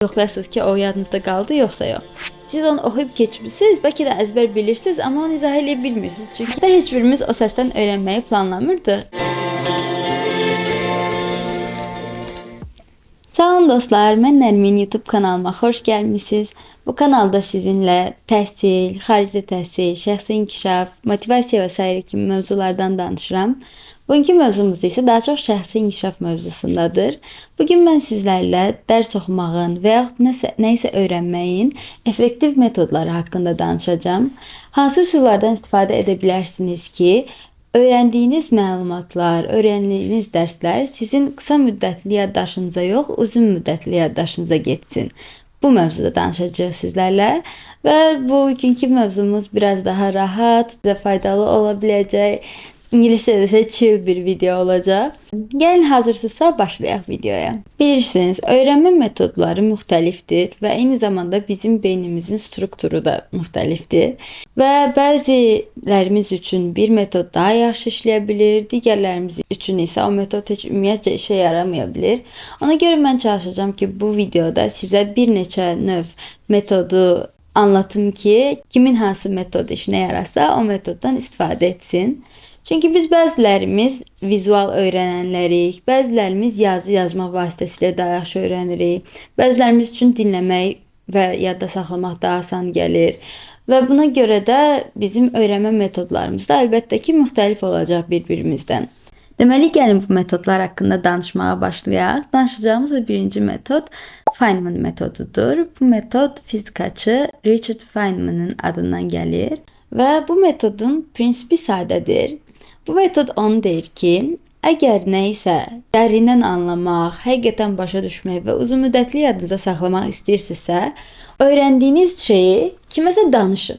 yoxlayasınız ki, o yadınızda qaldı yoxsa yox. Siz onu oxuyub keçmisiniz, bəlkə də əzbər bilirsiniz, amma onu izah edə bilmirsiniz. Çünki heç birimiz o səsdən öyrənməyi planlamırdıq. Salam dostlar, mən Nərmin YouTube kanalıma xoş gəlmisiniz. Bu kanalda sizinlə təhsil, xarici təhsil, şəxsi inkişaf, motivasiya və s. kimi mövzulardan danışıram. Bugünkü mövzumuz isə daha çox şəxsi inkişaf mövzusundadır. Bugün mən sizlərlə dərs oxumağın və yaxud nəyisə öyrənməyin effektiv metodları haqqında danışacağım. Hansı üsullardan istifadə edə bilərsiniz ki, öyrəndiyiniz məlumatlar, öyrəndiyiniz dərslər sizin qısa müddətli yaddaşınıza yox, uzun müddətli yaddaşınıza getsin. Bu mövzuda danışacağıq sizlərlə və bugünkü mövzumuz biraz daha rahat, sizə faydalı ola biləcək, İngiliscə desə chill bir video olacaq. Gəlin hazırsınızsa başlayaq videoya. Bilirsiniz, öyrənmə metodları müxtəlifdir və eyni zamanda bizim beynimizin strukturu da müxtəlifdir. Və bəzilərimiz üçün bir metod daha yaxşı işləyə bilir, digərlərimiz üçün isə o metod heç ümumiyyətcə işə yaramaya bilir. Ona görə mən çalışacağım ki, bu videoda sizə bir neçə növ metodu anlatım ki, kimin hansı metod işinə yarasa o metoddan istifadə etsin. Çünki biz bəzilərimiz vizual öyrənənlərik, bəzilərimiz yazı yazmaq vasitəsilə daha yaxşı öyrənirik, bəzilərimiz üçün dinləmək və yadda saxlamaq daha asan gəlir. Və buna görə də bizim öyrənmə metodlarımız da əlbəttə ki, müxtəlif olacaq bir-birimizdən. Deməli, gəlin bu metodlar haqqında danışmağa başlayaq. Danışacağımız birinci metod Feynman metodudur. Bu metod fizikaçı Richard Feynman'ın adından gəlir və bu metodun prinsipi sadədir. Bu metod onu deyir ki, əgər nə isə dərindən anlamaq, həqiqətən başa düşmək və uzun müddətli yadınızda saxlamaq istəyirsinizsə, öyrəndiyiniz şeyi kiməsə danışın.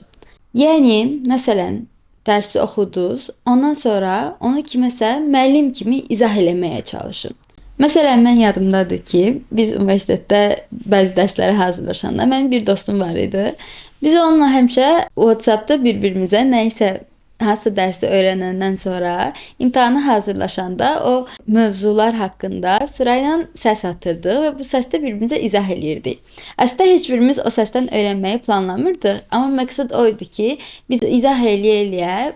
Yəni, məsələn, dərsi oxudunuz, ondan sonra onu kiməsə müəllim kimi izah eləməyə çalışın. Məsələn, mən yadımdadır ki, biz universitetdə bəzi dərslərə hazırlaşanda mənim bir dostum var idi. Biz onunla həmişə WhatsApp-da bir-birimizə nə isə hansısa dərsi öyrənəndən sonra imtahana hazırlaşanda o mövzular haqqında sırayla səs atırdıq və bu səsdə bir-birimizə izah eləyirdik. Əslində heç birimiz o səsdən öyrənməyi planlamırdıq, amma məqsəd o idi ki, biz izah eləyə-eləyə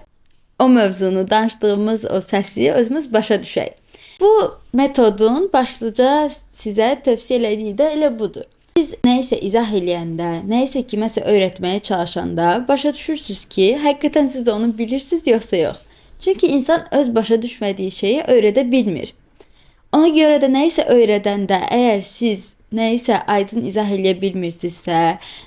o mövzunu, danışdığımız o səsi özümüz başa düşək. Bu metodun başlıca sizə tövsiyə elədiyi də elə budur. Siz nəyisə izah eləyəndə, nəyisə kiməsə öyrətməyə çalışanda başa düşürsünüz ki, həqiqətən siz onu bilirsiniz yoxsa yox. Çünki insan öz başa düşmədiyi şeyi öyrədə bilmir. Ona görə də nəyisə öyrədəndə, əgər siz nəyisə aydın izah eləyə bilmirsinizsə,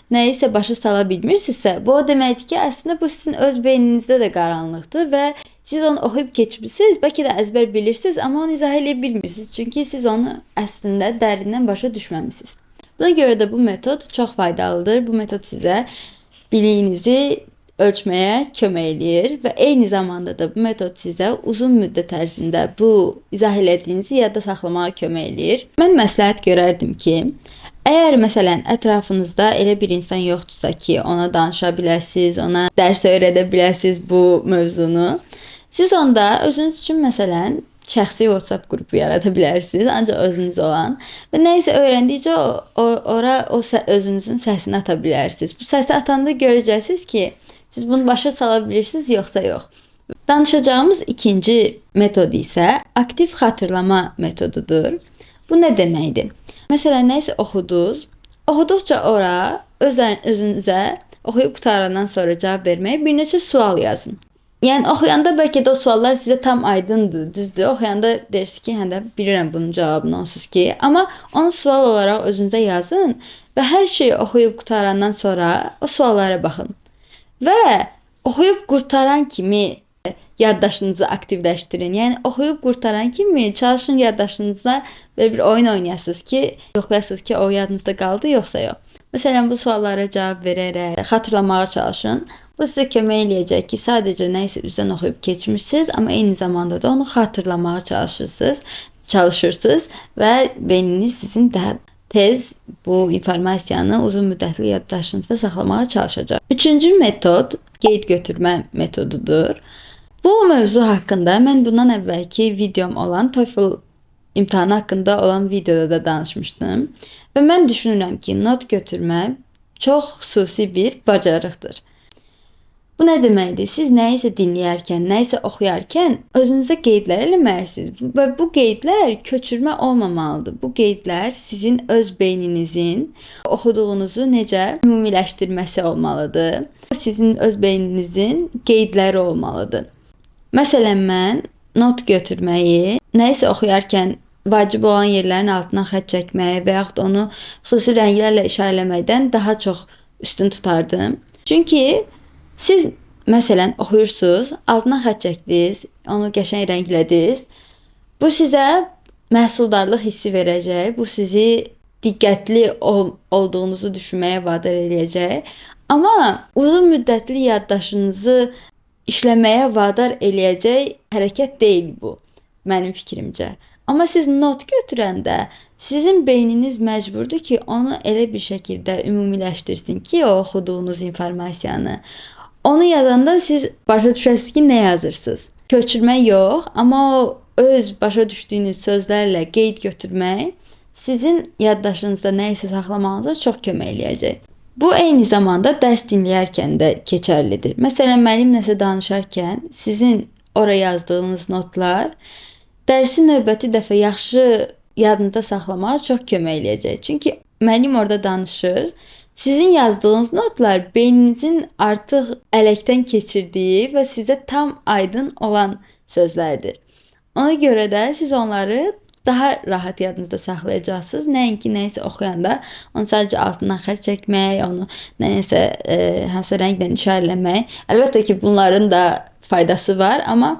nəyisə başa sala bilmirsinizsə, bu o deməkdir ki, əslində bu sizin öz beyninizdə də qaranlıqdır və siz onu oxuyub keçmisiniz, bəlkə də əzbər bilirsiniz, amma onu izah eləyə bilmirsiniz. Çünki siz onu əslində dərindən başa düşməmisiniz. Buna görə də bu metod çox faydalıdır. Bu metod sizə biliyinizi ölçməyə kömək eləyir və eyni zamanda da bu metod sizə uzun müddət ərzində bu izah elədiyinizi yadda saxlamağa kömək eləyir. Mən məsləhət görərdim ki, əgər məsələn ətrafınızda elə bir insan yoxdursa ki, ona danışa biləsiniz, ona dərs öyrədə biləsiniz bu mövzunu, siz onda özünüz üçün məsələn şəxsi WhatsApp qrupu yarada bilərsiniz, ancaq özünüz olan və nəyisə öyrəndikcə ora özünüzün səsini ata bilərsiniz. Bu səsi atanda görəcəksiniz ki, siz bunu başa sala bilirsiniz yoxsa yox. Danışacağımız ikinci metod isə aktiv xatırlama metodudur. Bu nə deməkdir? Məsələn, nəyisə oxudunuz, oxuduqca ora özünüzə oxuyub qutarandan sonra cavab verməyə bir neçə sual yazın. Yəni, oxuyanda bəlkə də o suallar sizə tam aydındır, düzdür. Oxuyanda deyirsiniz ki, hə də bilirəm bunun cavabını onsuz ki. Amma onu sual olaraq özünüzə yazın və hər şeyi oxuyub qutarandan sonra o suallara baxın. Və oxuyub qurtaran kimi yaddaşınızı aktivləşdirin. Yəni, oxuyub qurtaran kimi çalışın yaddaşınızda belə bir oyun oynayasınız ki, yoxlayasınız ki, o yadınızda qaldı yoxsa yox. Məsələn, bu suallara cavab verərək xatırlamağa çalışın. Bu sizə kömək eləyəcək ki, sadəcə nəyisə üzdən oxuyub keçmişsiniz, amma eyni zamanda da onu xatırlamağa çalışırsınız və beyniniz sizin daha tez bu informasiyanı uzun müddətli yaddaşınızda saxlamağa çalışacaq. Üçüncü metod qeyd götürmə metodudur. Bu mövzu haqqında mən bundan əvvəlki videom olan TOEFL imtahanı haqqında olan videoda da danışmışdım. Və mən düşünürəm ki, not götürmə çox xüsusi bir bacarıqdır. Bu nə deməkdir? Siz nəyisə dinləyərkən, nəyisə oxuyarkən özünüzə qeydlər eləməlisiniz və bu qeydlər köçürmə olmamalıdır. Bu qeydlər sizin öz beyninizin oxuduğunuzu necə ümumiləşdirməsi olmalıdır. Sizin öz beyninizin qeydləri olmalıdır. Məsələn, mən not götürməyi, nəyisə oxuyarkən vacib olan yerlərin altından xətt çəkməyi və yaxud onu xüsusi rənglərlə işarələməkdən daha çox üstün tutardım. Çünki siz məsələn oxuyursunuz, altından xətt çəkdiniz, onu qəşəng rənglədiniz. Bu sizə məhsuldarlıq hissi verəcək, bu sizi diqqətli olduğunuzu düşünməyə vadar eləyəcək. Amma uzun müddətli yaddaşınızı işləməyə vadar eləyəcək hərəkət deyil bu, mənim fikrimcə. Amma siz not götürəndə sizin beyniniz məcburdur ki, onu elə bir şəkildə ümumiləşdirsin ki, o oxuduğunuz informasiyanı. Onu yazanda siz başa düşəsiniz ki, nə yazırsınız. Köçürmək yox, amma o öz başa düşdüyünüz sözlərlə qeyd götürmək sizin yaddaşınızda nə isə saxlamağınıza çox kömək eləyəcək. Bu eyni zamanda dərs dinləyərkən də keçərlidir. Məsələn, müəllim nəsə danışarkən sizin ora yazdığınız notlar dərsi növbəti dəfə yaxşı yadınızda saxlamağa çox kömək eləyəcək. Çünki müəllim orada danışır. Sizin yazdığınız notlar beyninizin artıq ələkdən keçirdiyi və sizə tam aydın olan sözlərdir. Ona görə də siz onları daha rahat yadınızda saxlayacaqsınız. Nəinki nəyisə oxuyanda onu sadəcə altından xətt çəkmək, onu nəyisə hansı rənglə işarələmək. Əlbəttə ki, bunların da faydası var, amma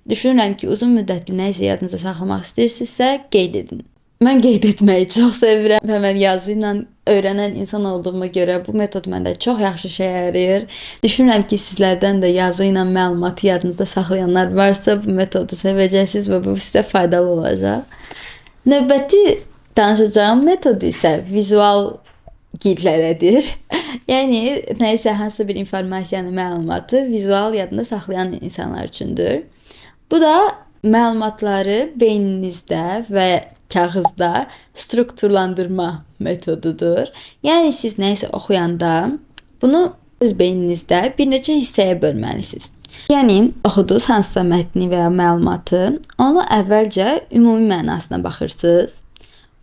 düşünürəm ki, uzun müddətli nəyisə yadınızda saxlamaq istəyirsinizsə, qeyd edin. Mən qeyd etməyi çox sevirəm və mən yazı ilə öyrənən insan olduğuma görə bu metod məndə çox yaxşı işə yarayır. Düşünürəm ki, sizlərdən də yazı ilə məlumatı yadınızda saxlayanlar varsa bu metodu sevəcəksiniz və bu sizə faydalı olacaq. Növbəti danışacağım metod isə vizual qeydlərdir. Yəni nəyisə hansısa bir informasiyanı, məlumatı vizual yadında saxlayan insanlar üçündür. Bu da məlumatları beyninizdə və kağızda strukturlandırma metodudur. Yəni siz nəyisə oxuyanda bunu öz beyninizdə bir neçə hissəyə bölməlisiniz. Yəni oxuduğunuz hansısa mətni və ya məlumatı, onu əvvəlcə ümumi mənasına baxırsınız.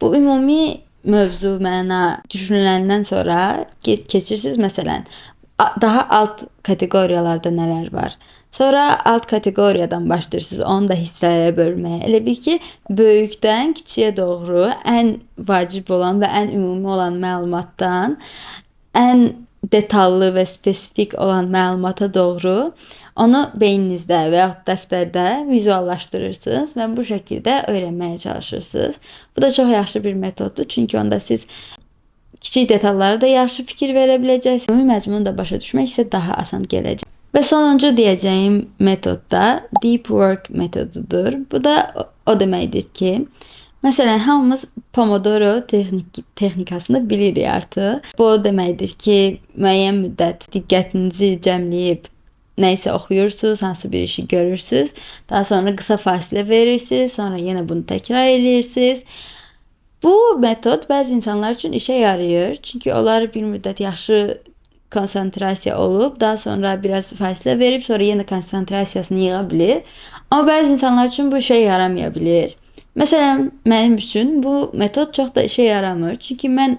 Bu ümumi mövzu, məna düşünüləndən sonra keçirsiniz məsələn daha alt kateqoriyalarda nələr var. Sonra alt kateqoriyadan başlayırsınız onu da hissələrə bölməyə. Elə bil ki, böyükdən kiçiyə doğru ən vacib olan və ən ümumi olan məlumatdan ən detallı və spesifik olan məlumata doğru onu beyninizdə və yaxud dəftərdə vizuallaşdırırsınız və bu şəkildə öyrənməyə çalışırsınız. Bu da çox yaxşı bir metoddur, çünki onda siz kiçik detallara da yaxşı fikir verə biləcəksiniz. Ümumi məzmunu da başa düşmək isə daha asan gələcək. Və sonuncu deyəcəyim metod da deep work metodudur. Bu da o deməkdir ki, məsələn, hamımız Pomodoro texnikasını bilirik artıq. Bu o deməkdir ki, müəyyən müddət diqqətinizi cəmləyib nəyisə oxuyursunuz, hansı bir işi görürsünüz. Daha sonra qısa fasilə verirsiniz, sonra yenə bunu təkrar edirsiniz. Bu metod bəzi insanlar üçün işə yarayır. Çünki onlar bir müddət yaxşı konsentrasiya olub, daha sonra biraz fasilə verib, sonra yenə konsentrasiyasını yığa bilir. Amma bəzi insanlar üçün bu işə yaramaya bilir. Məsələn, mənim üçün bu metod çox da işə yaramır. Çünki mən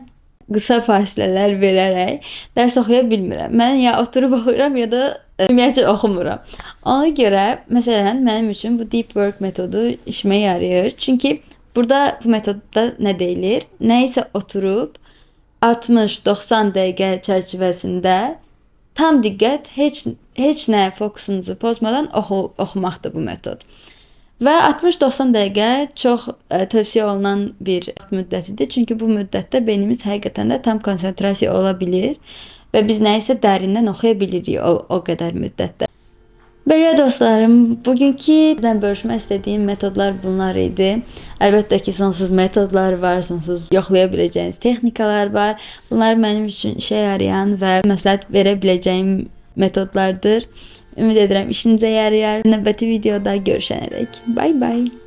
qısa fasilələr verərək dərs oxuya bilmirəm. Mən ya oturub oxuyuram, ya da ümumiyyətlə oxumuram. Ona görə, məsələn, mənim üçün bu deep work metodu işimə yarayır. Çünki burada bu metodda nə deyilir? Nəyisə oturub 60-90 dəqiqə çərçivəsində tam diqqət, heç nə fokusunuzu pozmadan oxumaqdır bu metod. Və 60-90 dəqiqə çox tövsiyə olunan bir müddətidir. Çünki bu müddətdə beynimiz həqiqətən də tam konsentrasiya ola bilir və biz nəyisə dərindən oxuya bilirik o qədər müddətdə. Belə dostlarım, bugünkü bölüşmək istədiyim metodlar bunlar idi. Əlbəttə ki, sonsuz metodlar var, sonsuz yoxlaya biləcəyiniz texnikalar var. Bunlar mənim üçün işə yarayan və məsləhət verə biləcəyim metodlardır. Ümid edirəm işinizə yarayar. Növbəti videoda görüşənədək. Bye bye.